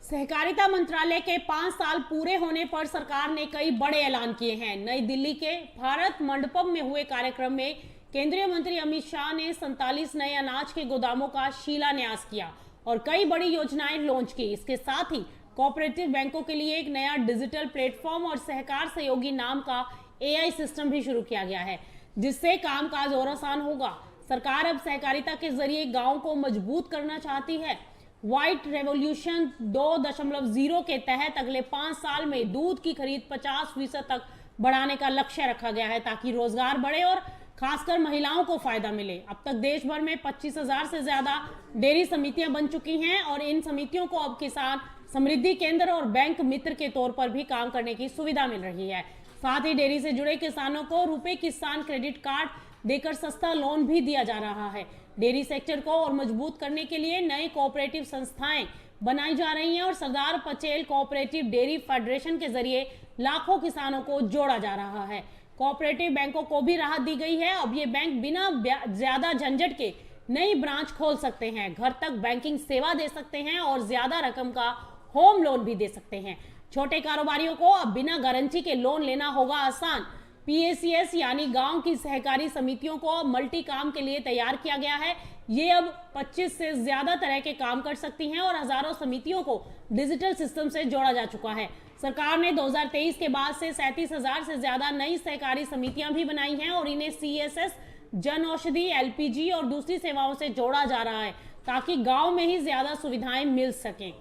सहकारिता मंत्रालय के 5 साल पूरे होने पर सरकार ने कई बड़े ऐलान किए हैं। नई दिल्ली के भारत मंडपम में हुए कार्यक्रम में केंद्रीय मंत्री अमित शाह ने 47 नए अनाज के गोदामों का शिलान्यास किया और कई बड़ी योजनाएं लॉन्च की। इसके साथ ही कोऑपरेटिव बैंकों के लिए एक नया डिजिटल प्लेटफॉर्म और सहकार सहयोगी नाम का AI सिस्टम भी शुरू किया गया है, जिससे कामकाज और आसान होगा। सरकार अब सहकारिता के जरिए गांव को मजबूत करना चाहती है। व्हाइट रेवोल्यूशन 2.0 के तहत अगले 5 साल में दूध की खरीद 50% तक बढ़ाने का लक्ष्य रखा गया है, ताकि रोजगार बढ़े और खासकर महिलाओं को फायदा मिले। अब तक देश भर में 25,000 से ज्यादा डेयरी समितियां बन चुकी हैं और इन समितियों को अब किसान समृद्धि केंद्र और बैंक मित्र के तौर पर भी काम करने की सुविधा मिल रही है। साथ ही डेयरी से जुड़े किसानों को रुपए किसान क्रेडिट कार्ड देकर सस्ता लोन भी दिया जा रहा है। डेयरी सेक्टर को और मजबूत करने के लिए नई कोऑपरेटिव संस्थाएं बनाई जा रही हैं और Sardar Patel cooperative dairy federation के जरिए लाखों किसानों को जोड़ा जा रहा है। कोऑपरेटिव बैंकों को भी राहत दी गई है। अब ये बैंक बिना ज्यादा झंझट के नई ब्रांच खोल सकते हैं, घर तक बैंकिंग सेवा दे सकते हैं और ज्यादा रकम का होम लोन भी दे सकते हैं। छोटे कारोबारियों को अब बिना गारंटी के लोन लेना होगा आसान। PACS यानी गांव की सहकारी समितियों को मल्टी काम के लिए तैयार किया गया है। ये अब 25 से ज्यादा तरह के काम कर सकती हैं और हजारों समितियों को डिजिटल सिस्टम से जोड़ा जा चुका है। सरकार ने 2023 के बाद से 37,000 से ज्यादा नई सहकारी समितियां भी बनाई हैं और इन्हें CSS, जन औषधि, LPG और दूसरी सेवाओं से जोड़ा जा रहा है, ताकि गांव में ही ज्यादा सुविधाएं मिल सकें।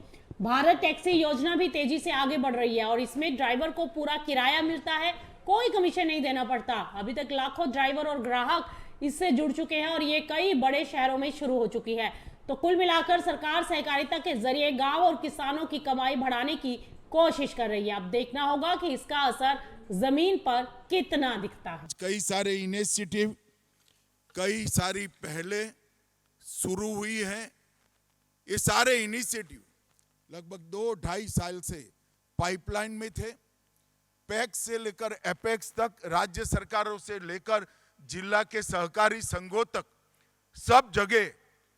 भारत टैक्सी योजना भी तेजी से आगे बढ़ रही है और इसमें ड्राइवर को पूरा किराया मिलता है, कोई कमीशन नहीं देना पड़ता। अभी तक लाखों ड्राइवर और ग्राहक इससे जुड़ चुके हैं और ये कई बड़े शहरों में शुरू हो चुकी है। तो कुल मिलाकर सरकार सहकारिता के जरिए गांव और किसानों की कमाई बढ़ाने की कोशिश कर रही है। अब देखना होगा कि इसका असर जमीन पर कितना दिखता है। कई सारे इनिशिएटिव, कई सारी पहले शुरू हुई है। ये सारे इनिशिएटिव लगभग 2-2.5 साल से पाइपलाइन में थे। पैक्स से लेकर एपेक्स तक, राज्य सरकारों से लेकर जिला के सहकारी संघों तक, सब जगह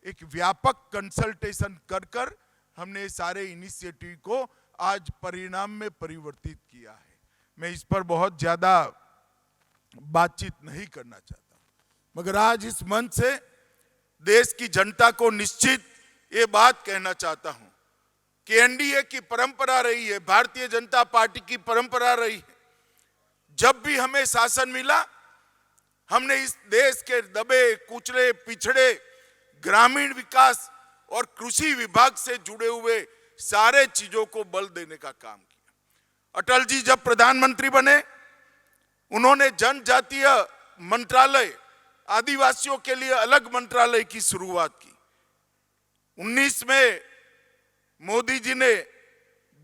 एक व्यापक कंसल्टेशन कर कर हमने सारे इनिशिएटिव को आज परिणाम में परिवर्तित किया है। मैं इस पर बहुत ज्यादा बातचीत नहीं करना चाहता, मगर आज इस मंच से देश की जनता को निश्चित ये बात कहना चाहता हूं कि NDA की परंपरा रही है, भारतीय जनता पार्टी की परंपरा रही है। जब भी हमें शासन मिला, हमने इस देश के दबे कुचले पिछड़े ग्रामीण विकास और कृषि विभाग से जुड़े हुए सारे चीजों को बल देने का काम किया। अटल जी जब प्रधानमंत्री बने, उन्होंने जनजातीय मंत्रालय, आदिवासियों के लिए अलग मंत्रालय की शुरुआत की। 19 में मोदी जी ने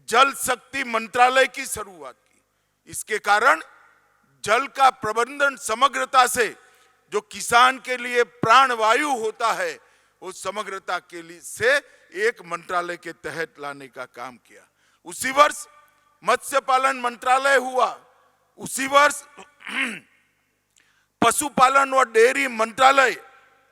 जल शक्ति मंत्रालय की शुरुआत की। इसके कारण जल का प्रबंधन समग्रता से, जो किसान के लिए प्राणवायु होता है, वो समग्रता के लिए से एक मंत्रालय के तहत लाने का काम किया। उसी वर्ष मत्स्य पालन मंत्रालय हुआ। उसी वर्ष पशुपालन और डेयरी मंत्रालय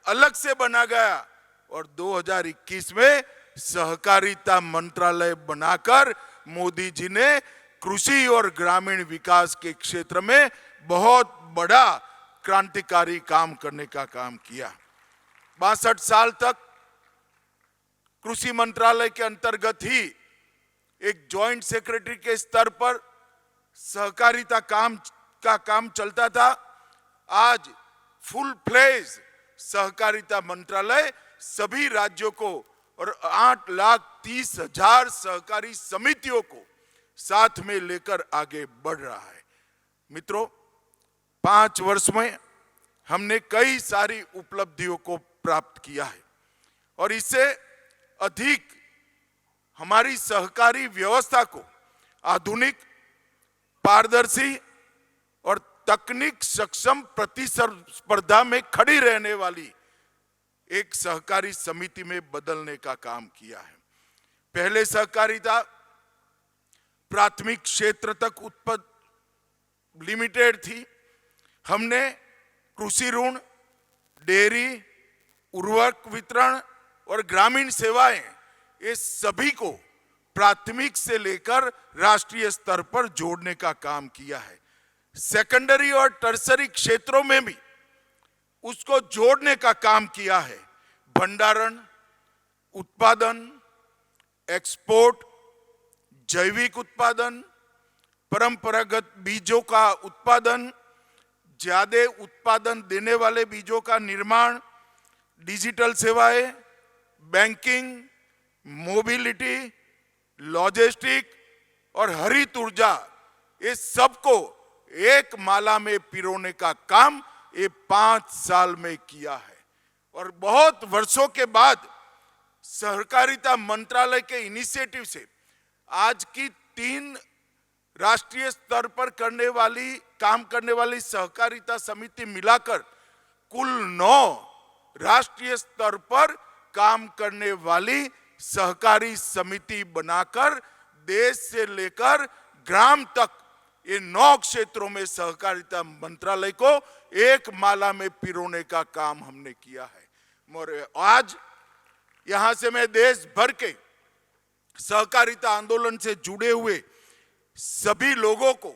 अलग से बना गया और 2021 में सहकारिता मंत्रालय बनाकर मोदी जी ने कृषि और ग्रामीण विकास के क्षेत्र में बहुत बड़ा क्रांतिकारी काम करने का काम किया। 62 साल तक कृषि मंत्रालय के अंतर्गत ही एक जॉइंट सेक्रेटरी के स्तर पर सहकारिता का काम चलता था। आज फुल फ्लेज सहकारिता मंत्रालय सभी राज्यों को और 8,30,000 सहकारी समितियों को साथ में लेकर आगे बढ़ रहा है। मित्रों, 5 वर्ष में हमने कई सारी उपलब्धियों को प्राप्त किया है और इससे अधिक हमारी सहकारी व्यवस्था को आधुनिक, पारदर्शी और तकनीक सक्षम प्रतिस्पर्धा में खड़ी रहने वाली एक सहकारी समिति में बदलने का काम किया है। पहले सहकारिता प्राथमिक क्षेत्र तक उत्पाद लिमिटेड थी। हमने कृषि ऋण, डेयरी, उर्वरक वितरण और ग्रामीण सेवाएं, ये सभी को प्राथमिक से लेकर राष्ट्रीय स्तर पर जोड़ने का काम किया है। सेकेंडरी और टर्सरी क्षेत्रों में भी उसको जोड़ने का काम किया है। भंडारण, उत्पादन, एक्सपोर्ट, जैविक उत्पादन, परंपरागत बीजों का उत्पादन, ज्यादा उत्पादन देने वाले बीजों का निर्माण, डिजिटल सेवाएं, बैंकिंग, मोबिलिटी, लॉजिस्टिक और हरित ऊर्जा, ये सबको एक माला में पिरोने का काम ये 5 साल में किया है। और बहुत वर्षों के बाद सहकारिता मंत्रालय के इनिशिएटिव से आज की 3 राष्ट्रीय स्तर पर काम करने वाली सहकारिता समिति मिलाकर कुल 9 राष्ट्रीय स्तर पर काम करने वाली सहकारी समिति बनाकर देश से लेकर ग्राम तक ये 9 क्षेत्रों में सहकारिता मंत्रालय को एक माला में पिरोने का काम हमने किया है। और आज यहां से मैं देश भर के सहकारिता आंदोलन से जुड़े हुए सभी लोगों को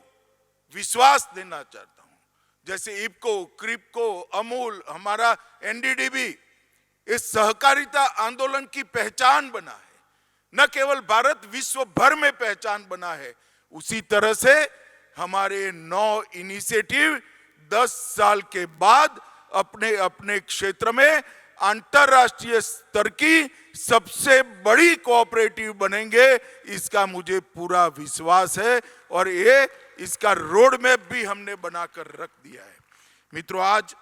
विश्वास देना चाहता हूं। जैसे इफको, क्रिप्को, अमूल, हमारा एनडीडीबी इस सहकारिता आंदोलन की पहचान बना है। न केवल भारत, विश्व भर में पहचान बना है। उसी तरह से हमारे 9 इनिशिएटिव 10 साल के बाद अपने अपने क्षेत्र में अंतरराष्ट्रीय स्तर की सबसे बड़ी कोऑपरेटिव बनेंगे, इसका मुझे पूरा विश्वास है। और ये इसका रोड मैप भी हमने बनाकर रख दिया है। मित्रों, आज